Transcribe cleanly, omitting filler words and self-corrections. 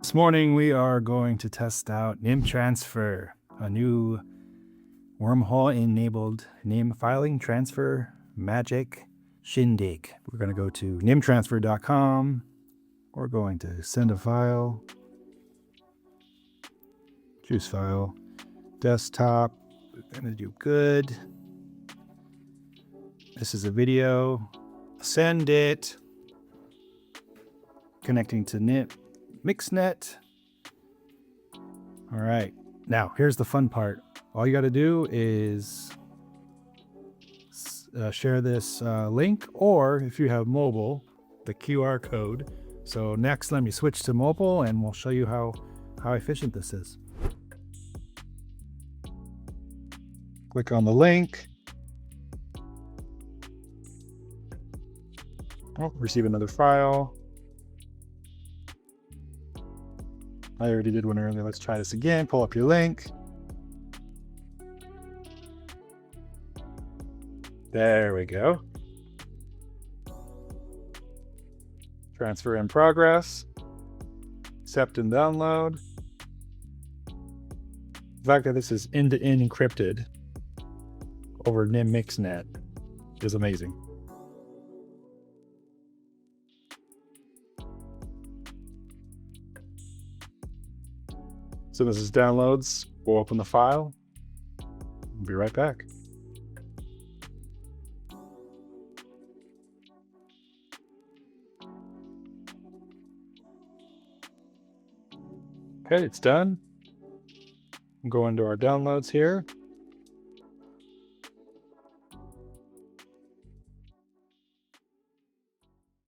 This morning we are going to test out NYM Transfer, a new wormhole-enabled NYM filing transfer magic shindig. We're going to go to nymtransfer.com. We're going to send a file, choose file, desktop. We're going to do good. This is a video. Send it. Connecting to NYM Mixnet. All right. Now, here's the fun part. All you got to do is share this link, or if you have mobile, the QR code. So next, let me switch to mobile and we'll show you how efficient this is. Click on the link. Oh, receive another file. I already did one earlier. Let's try this again. Pull up your link. There we go. Transfer in progress. Accept and download. The fact that this is end-to-end encrypted over NYM Mixnet is amazing. So this is downloads. We'll open the file. We'll be right back. Okay, it's done. We'll go into our downloads here.